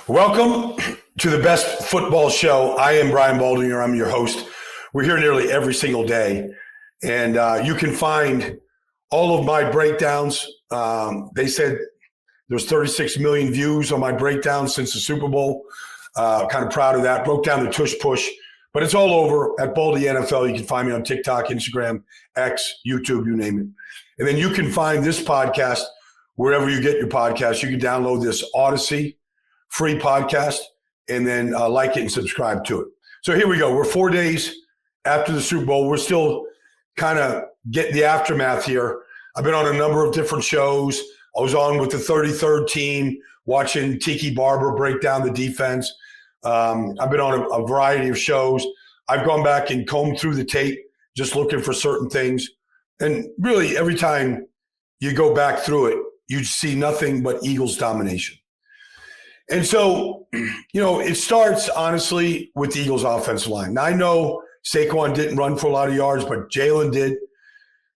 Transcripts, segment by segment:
Welcome to the best football show. I am Brian Baldinger. I'm your host. We're here nearly every single day, and you can find all of my breakdowns. They said there's 36 million views on my breakdown since the Super Bowl. Kind of proud of that. Broke down the tush push, but it's all over at Baldy NFL. You can find me on TikTok, Instagram, X, YouTube, you name it. And then you can find this podcast wherever you get your podcast. You can download this Odyssey free podcast and then like it and subscribe to it. So here we go. We're 4 days after the Super Bowl. We're still kind of getting the aftermath here. I've been on a number of different shows. I was on with the 33rd team watching Tiki Barber break down the defense. I've been on a variety of shows. I've gone back and combed through the tape, just looking for certain things. And really, every time you go back through it, you see nothing but Eagles domination. And so, it starts, honestly, with the Eagles offensive line. Now, I know Saquon didn't run for a lot of yards, but Jalen did.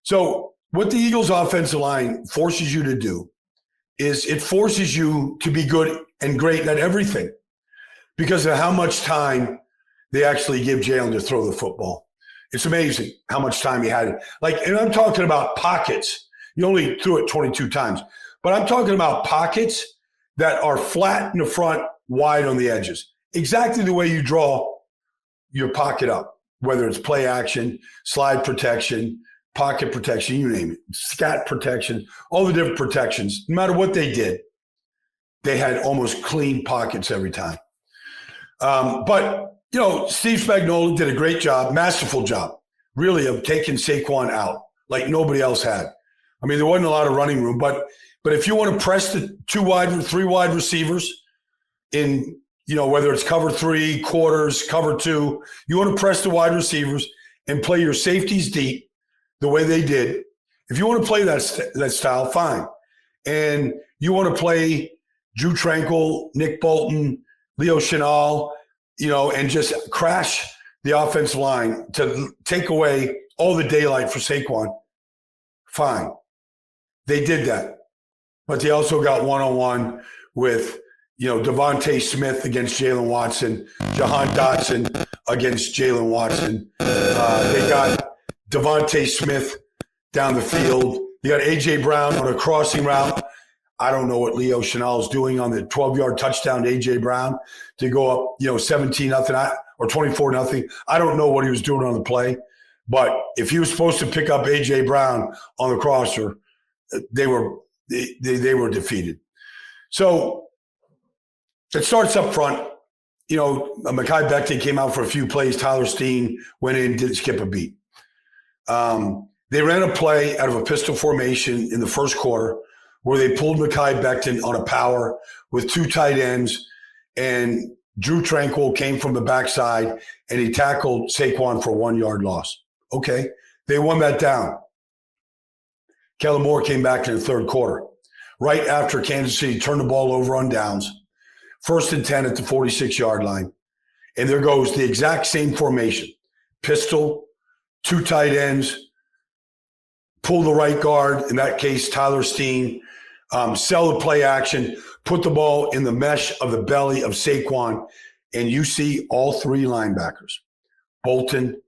So what the Eagles offensive line forces you to do is it forces you to be good and great at everything because of how much time they actually give Jalen to throw the football. It's amazing how much time he had. And I'm talking about pockets. You only threw it 22 times. But I'm talking about pockets that are flat in the front, wide on the edges. Exactly the way you draw your pocket up, whether it's play action, slide protection, pocket protection, you name it, scat protection, all the different protections. No matter what they did, they had almost clean pockets every time. But Steve Spagnuolo did a great job, masterful job, really, of taking Saquon out like nobody else had. I mean, there wasn't a lot of running room, but if you want to press the 3 wide receivers in, whether it's cover 3, quarters, cover 2, you want to press the wide receivers and play your safeties deep the way they did. If you want to play that style, fine. And you want to play Drew Tranquill, Nick Bolton, Leo Chenal, and just crash the offensive line to take away all the daylight for Saquon, fine. They did that. But they also got one-on-one with, Devontae Smith against Jalen Watson, Jahan Dotson against Jalen Watson. They got Devontae Smith down the field. You got A.J. Brown on a crossing route. I don't know what Leo Chenal is doing on the 12-yard touchdown to A.J. Brown to go up, 17-0 or 24-0. I don't know what he was doing on the play. But if he was supposed to pick up A.J. Brown on the crosser, they were defeated. So it starts up front. Mekhi Becton came out for a few plays. Tyler Steen went in, didn't skip a beat. They ran a play out of a pistol formation in the first quarter where they pulled Mekhi Becton on a power with 2 tight ends, and Drew Tranquill came from the backside, and he tackled Saquon for a 1-yard loss. Okay, they won that down. Kellen Moore came back in the third quarter, right after Kansas City turned the ball over on downs, 1st and 10 at the 46-yard line. And there goes the exact same formation. Pistol, 2 tight ends, pull the right guard, in that case, Tyler Steen, sell the play action, put the ball in the mesh of the belly of Saquon, and you see all 3 linebackers, Bolton,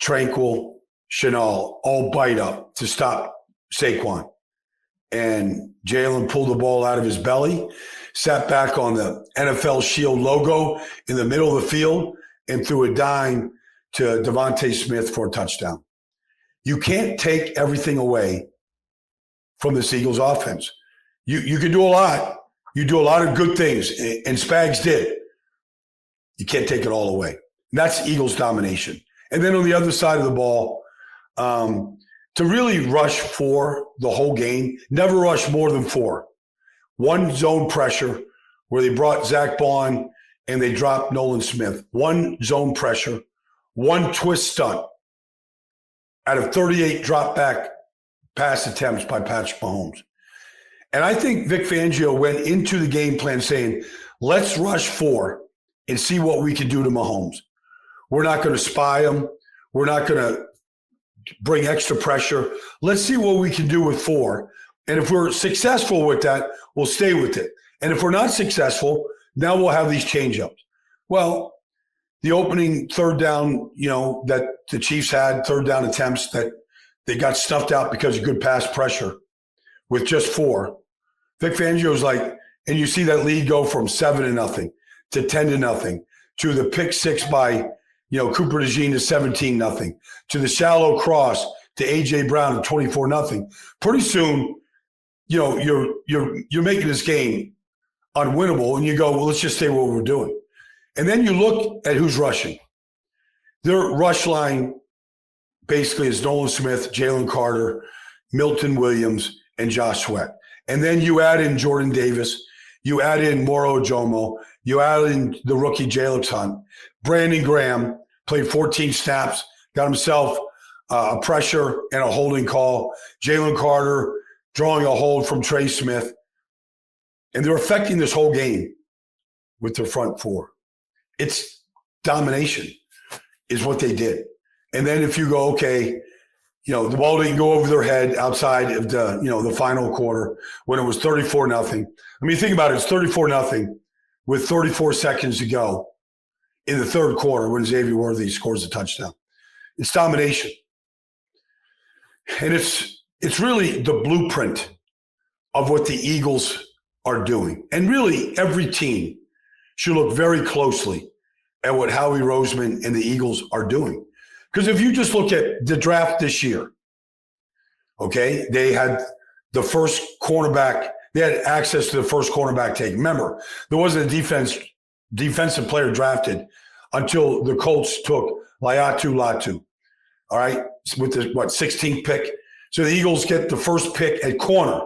Tranquill, Chenal, all bite up to stop Saquon. And Jalen pulled the ball out of his belly, sat back on the NFL Shield logo in the middle of the field, and threw a dime to Devontae Smith for a touchdown. You can't take everything away from this Eagles offense. You can do a lot. You do a lot of good things, and Spags did. You can't take it all away. And that's Eagles domination. And then on the other side of the ball, to really rush 4 the whole game, never rush more than 4. 1 zone pressure where they brought Zach Bond and they dropped Nolan Smith. 1 zone pressure, 1 twist stunt out of 38 drop back pass attempts by Patrick Mahomes. And I think Vic Fangio went into the game plan saying, let's rush 4 and see what we can do to Mahomes. We're not going to spy him. We're not going to bring extra pressure. Let's see what we can do with 4. And if we're successful with that, we'll stay with it. And if we're not successful, Now we'll have these change-ups. Well, the opening third down, that the Chiefs had, third down attempts that they got stuffed out because of good pass pressure with just 4. Vic Fangio's like, and you see that lead go from 7-0 to 10-0 to the pick 6 by, Cooper DeJean to 17-0 to the shallow cross to A.J. Brown to 24-0. Pretty soon, you're making this game unwinnable, and you go, well, let's just stay what we're doing. And then you look at who's rushing. Their rush line basically is Nolan Smith, Jalen Carter, Milton Williams, and Josh Sweat. And then you add in Jordan Davis, you add in Moro Ojomo, you add in the rookie Jalen Hunt. Brandon Graham played 14 snaps, got himself a pressure and a holding call. Jalen Carter drawing a hold from Trey Smith. And they're affecting this whole game with their front 4. It's domination is what they did. And then if you go, okay, the ball didn't go over their head outside of the final quarter when it was 34-0. I mean, think about it. It's 34-0 with 34 seconds to go in the third quarter when Xavier Worthy scores a touchdown. It's domination. And it's really the blueprint of what the Eagles are doing. And really every team should look very closely at what Howie Roseman and the Eagles are doing. Because if you just look at the draft this year, okay, they had the first cornerback. They had access to the first cornerback take. Remember, there wasn't a defensive player drafted until the Colts took Laiatu Latu, all right, with the, 16th pick. So the Eagles get the first pick at corner.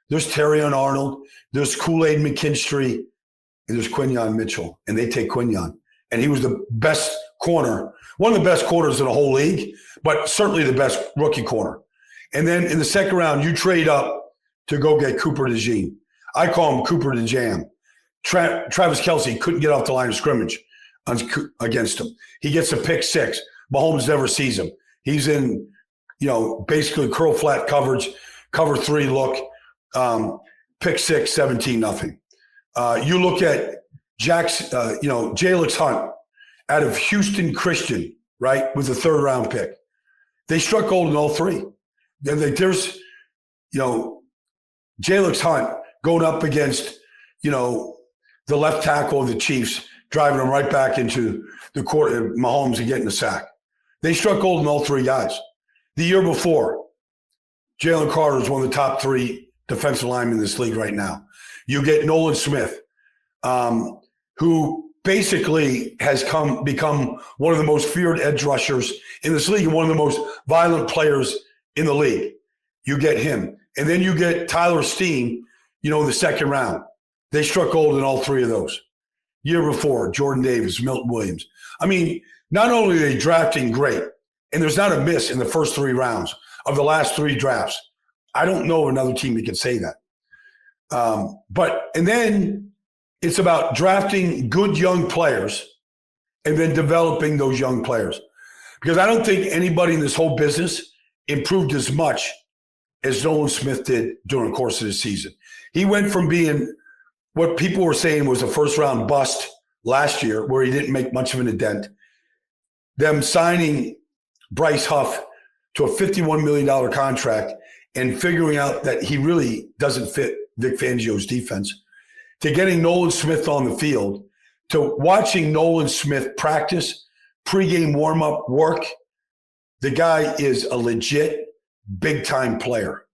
There's Terrion Arnold, there's Kool-Aid McKinstry, and there's Quinyon Mitchell, and they take Quinyon. And he was the best corner, one of the best corners in the whole league, but certainly the best rookie corner. And then in the second round, you trade up to go get Cooper DeJean. I call him Cooper DeJam. Travis Kelce couldn't get off the line of scrimmage against him. He gets a pick 6. Mahomes never sees him. He's in, basically curl flat coverage, cover 3 look, pick 6, 17-0. You look at Jalen Hunt out of Houston Christian, right, with the 3rd round pick. They struck gold in all 3. There's, Jalen Hunt going up against, the left tackle of the Chiefs, driving them right back into the court, Mahomes, and getting the sack. They struck gold in all 3 guys. The year before, Jalen Carter is one of the top 3 defensive linemen in this league right now. You get Nolan Smith, who basically has become one of the most feared edge rushers in this league and one of the most violent players in the league. You get him. And then you get Tyler Steen, in the second round. They struck gold in all 3 of those. Year before, Jordan Davis, Milton Williams. I mean, not only are they drafting great, and there's not a miss in the first 3 rounds of the last 3 drafts. I don't know another team that can say that. And then it's about drafting good young players and then developing those young players. Because I don't think anybody in this whole business improved as much as Nolan Smith did during the course of the season. He went from being what people were saying was a first-round bust last year, where he didn't make much of an dent, them signing Bryce Huff to a $51 million contract and figuring out that he really doesn't fit Vic Fangio's defense, to getting Nolan Smith on the field, to watching Nolan Smith practice, pregame warm-up work. The guy is a legit big-time player.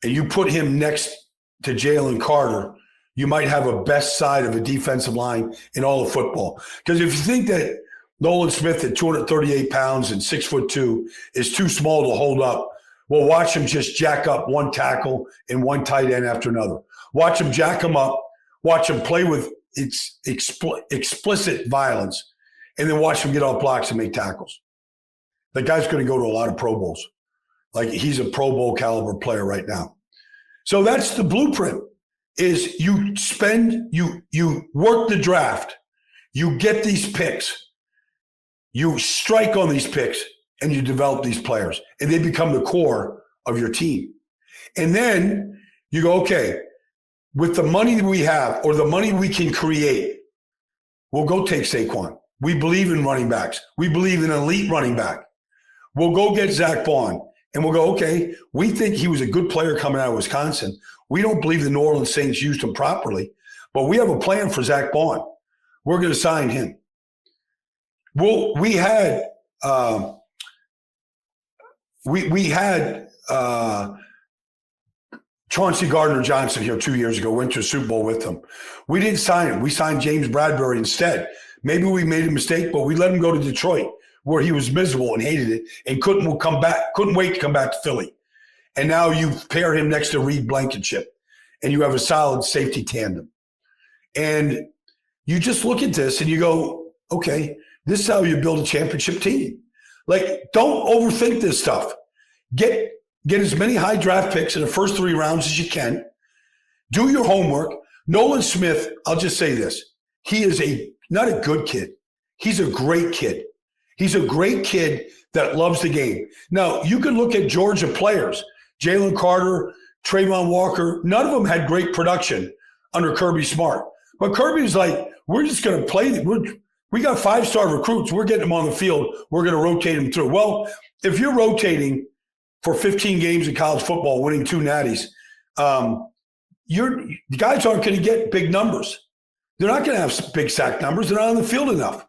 And you put him next to Jalen Carter, you might have a best side of a defensive line in all of football. Because if you think that Nolan Smith at 238 pounds and 6'2" is too small to hold up, well, watch him just jack up one tackle and one tight end after another. Watch him jack him up. Watch him play with explicit violence, and then watch him get off blocks and make tackles. The guy's going to go to a lot of Pro Bowls. Like, he's a Pro Bowl caliber player right now. So that's the blueprint. Is you work the draft, you get these picks, you strike on these picks, and you develop these players, and they become the core of your team. And then you go, okay, with the money that we have or the money we can create, we'll go take Saquon. We believe in running backs. We believe in an elite running back. We'll go get Zach Bond, and we'll go, okay, we think he was a good player coming out of Wisconsin. We don't believe the New Orleans Saints used him properly, but we have a plan for Zach Bond. We're going to sign him. Well, we had Chauncey Gardner-Johnson here 2 years ago, went to a Super Bowl with them. We didn't sign him. We signed James Bradbury instead. Maybe we made a mistake, but we let him go to Detroit, where he was miserable and hated it and couldn't wait to come back to Philly. And now you pair him next to Reed Blankenship, and you have a solid safety tandem. And you just look at this and you go, okay, this is how you build a championship team. Like, don't overthink this stuff. Get as many high draft picks in the first 3 rounds as you can. Do your homework. Nolan Smith, I'll just say this. He is not a good kid. He's a great kid. He's a great kid that loves the game. Now, you can look at Georgia players, Jalen Carter, Trayvon Walker. None of them had great production under Kirby Smart. But Kirby's like, we're just going to play. We got 5-star recruits. We're getting them on the field. We're going to rotate them through. Well, if you're rotating for 15 games in college football, winning 2 natties, the guys aren't going to get big numbers. They're not going to have big sack numbers. They're not on the field enough.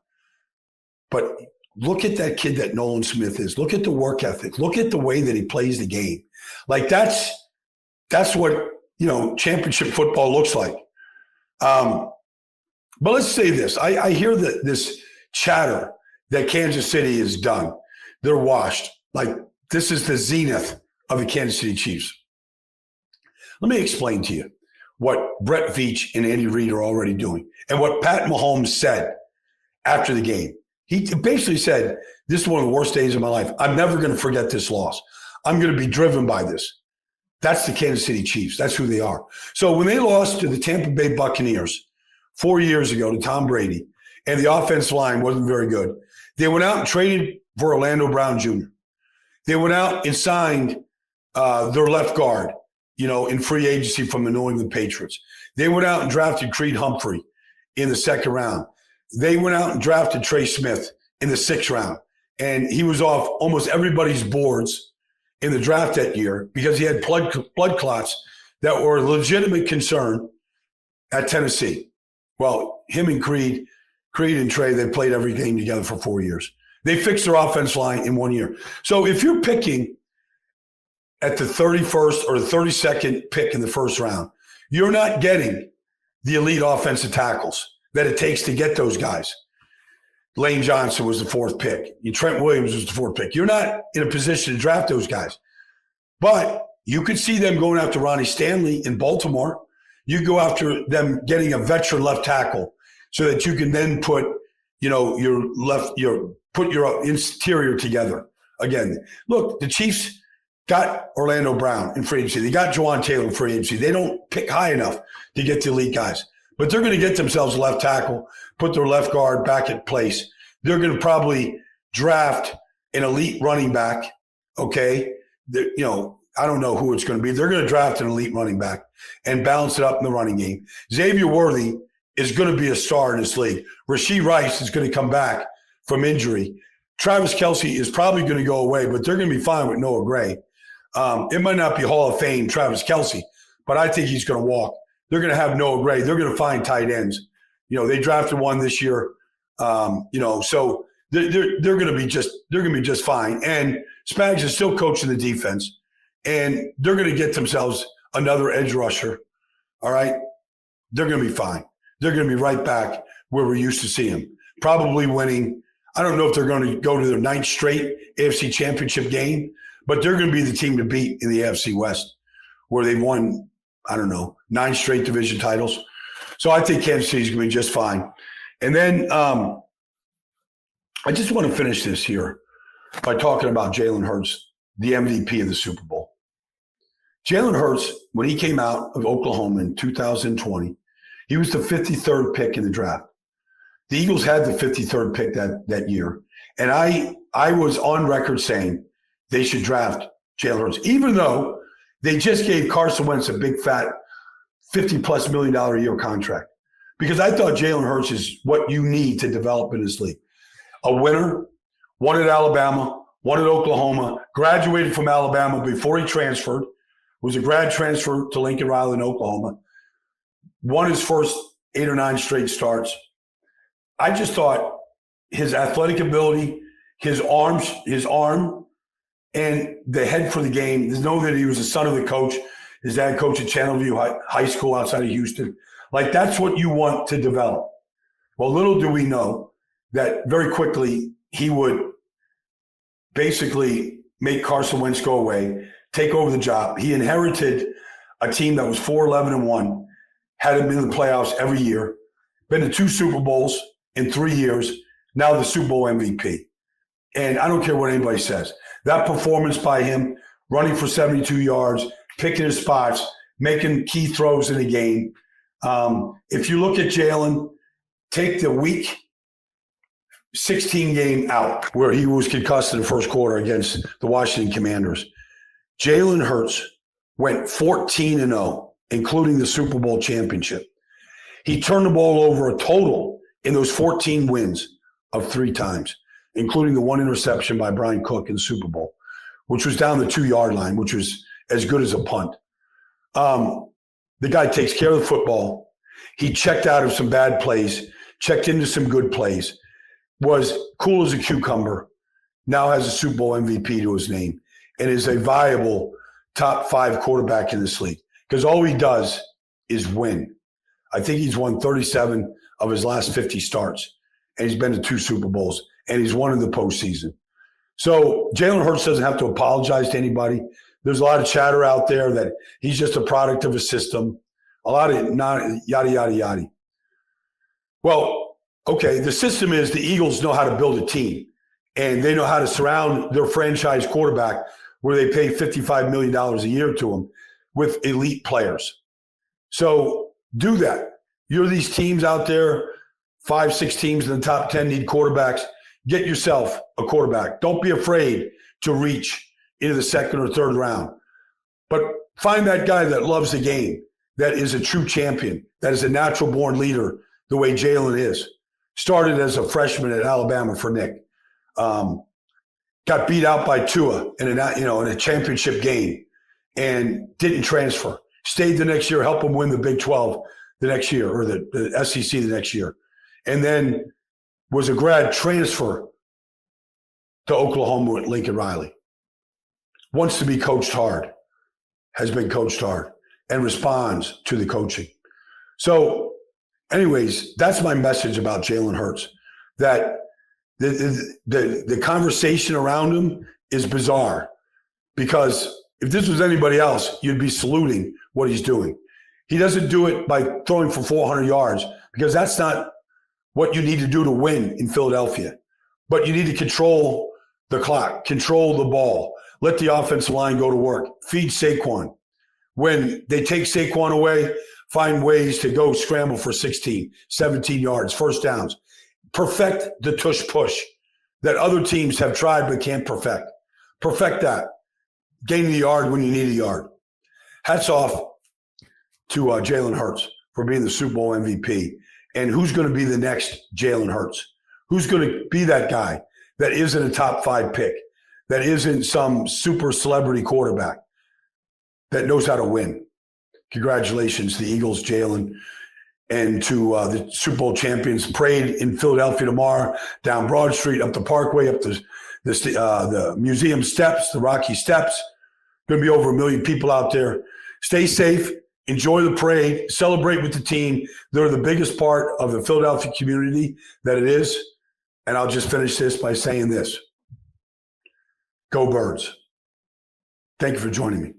But look at that kid that Nolan Smith is. Look at the work ethic. Look at the way that he plays the game. Like, that's what, championship football looks like. But let's say this. I hear this chatter that Kansas City is done. They're washed. Like, this is the zenith of the Kansas City Chiefs. Let me explain to you what Brett Veach and Andy Reid are already doing and what Pat Mahomes said after the game. He basically said, this is one of the worst days of my life. I'm never going to forget this loss. I'm going to be driven by this. That's the Kansas City Chiefs. That's who they are. So when they lost to the Tampa Bay Buccaneers 4 years ago to Tom Brady, and the offensive line wasn't very good, they went out and traded for Orlando Brown Jr. They went out and signed their left guard, in free agency from the New England Patriots. They went out and drafted Creed Humphrey in the 2nd round. They went out and drafted Trey Smith in the 6th round. And he was off almost everybody's boards in the draft that year because he had blood clots that were a legitimate concern at Tennessee. Well, him and Creed and Trey, they played every game together for 4 years. They fixed their offense line in 1 year. So if you're picking at the 31st or the 32nd pick in the 1st round, you're not getting the elite offensive tackles that it takes to get those guys. Lane Johnson was the 4th pick. Trent Williams was the 4th pick. You're not in a position to draft those guys. But you could see them going after Ronnie Stanley in Baltimore. You go after them getting a veteran left tackle so that you can then put, put your interior together. Again, look, the Chiefs got Orlando Brown in free agency. They got Juwan Taylor in free agency. They don't pick high enough to get the elite guys. But they're going to get themselves a left tackle, put their left guard back in place. They're going to probably draft an elite running back, okay? I don't know who it's going to be. They're going to draft an elite running back and balance it up in the running game. Xavier Worthy is going to be a star in this league. Rashee Rice is going to come back from injury. Travis Kelce is probably going to go away, but they're going to be fine with Noah Gray. It might not be Hall of Fame Travis Kelce, but I think he's going to walk. They're going to have Noah Gray. They're going to find tight ends. They drafted one this year. So they're going to be just fine. And Spags is still coaching the defense, and they're going to get themselves another edge rusher. All right, they're going to be fine. They're going to be right back where we're used to seeing them, probably winning. I don't know if they're going to go to their 9th straight AFC Championship game, but they're going to be the team to beat in the AFC West, where they've won, 9 straight division titles. So I think Kansas City's going to be just fine. And then I just want to finish this here by talking about Jalen Hurts, the MVP of the Super Bowl. Jalen Hurts, when he came out of Oklahoma in 2020, he was the 53rd pick in the draft. The Eagles had the 53rd pick that year. And I was on record saying they should draft Jalen Hurts, even though they just gave Carson Wentz a big fat $50+ million a year contract. Because I thought Jalen Hurts is what you need to develop in this league. A winner, one at Alabama, one at Oklahoma, graduated from Alabama before he transferred, was a grad transfer to Lincoln Riley in Oklahoma, won his first 8 or 9 straight starts. I just thought his athletic ability, his arm, and the head for the game. Know that he was the son of the coach. His dad coached at Channelview High School outside of Houston. Like, that's what you want to develop. Well, little do we know that very quickly he would basically make Carson Wentz go away, take over the job. He inherited a team that was 4-11-1, had him in the playoffs every year, been to 2 Super Bowls in 3 years, now the Super Bowl MVP. And I don't care what anybody says. That performance by him, running for 72 yards, picking his spots, making key throws in the game. If you look at Jalen, take the week 16 game out where he was concussed in the first quarter against the Washington Commanders. Jalen Hurts went 14-0, including the Super Bowl championship. He turned the ball over a total in those 14 wins of 3 times, including the 1 interception by Brian Cook in the Super Bowl, which was down the 2-yard line, which was as good as a punt. The guy takes care of the football. He checked out of some bad plays, checked into some good plays, was cool as a cucumber, now has a Super Bowl MVP to his name, and is a viable top 5 quarterback in this league because all he does is win. I think he's won 37 of his last 50 starts, and he's been to 2 Super Bowls, and he's won in the postseason. So Jalen Hurts doesn't have to apologize to anybody. There's a lot of chatter out there that he's just a product of a system, a lot of yada, yada, yada. Well, okay, the system is the Eagles know how to build a team, and they know how to surround their franchise quarterback where they pay $55 million a year to him with elite players. So do that. You're these teams out there, 5, 6 teams in the top 10 need quarterbacks. Get yourself a quarterback. Don't be afraid to reach into the 2nd or 3rd round. But find that guy that loves the game, that is a true champion, that is a natural-born leader the way Jalen is. Started as a freshman at Alabama for Nick. Got beat out by Tua in a championship game and didn't transfer. Stayed the next year, helped him win the Big 12 the next year, or the SEC the next year. And then was a grad transfer to Oklahoma at Lincoln Riley. Wants to be coached hard, has been coached hard, and responds to the coaching. So anyways, that's my message about Jalen Hurts, that the conversation around him is bizarre, because if this was anybody else, you'd be saluting what he's doing. He doesn't do it by throwing for 400 yards, because that's not what you need to do to win in Philadelphia. But you need to control the clock, control the ball, let the offensive line go to work, feed Saquon. When they take Saquon away, find ways to go scramble for 16, 17 yards, first downs. Perfect the tush push that other teams have tried but can't perfect. Perfect that. Gain the yard when you need a yard. Hats off to Jalen Hurts for being the Super Bowl MVP. And who's going to be the next Jalen Hurts? Who's going to be that guy that isn't a top 5 pick, that isn't some super celebrity quarterback, that knows how to win? Congratulations to the Eagles, Jalen, and to the Super Bowl champions. Parade in Philadelphia tomorrow, down Broad Street, up the Parkway, up the museum steps, the Rocky Steps. Going to be over 1 million people out there. Stay safe. Enjoy the parade. Celebrate with the team. They're the biggest part of the Philadelphia community that it is. And I'll just finish this by saying this. Go Birds. Thank you for joining me.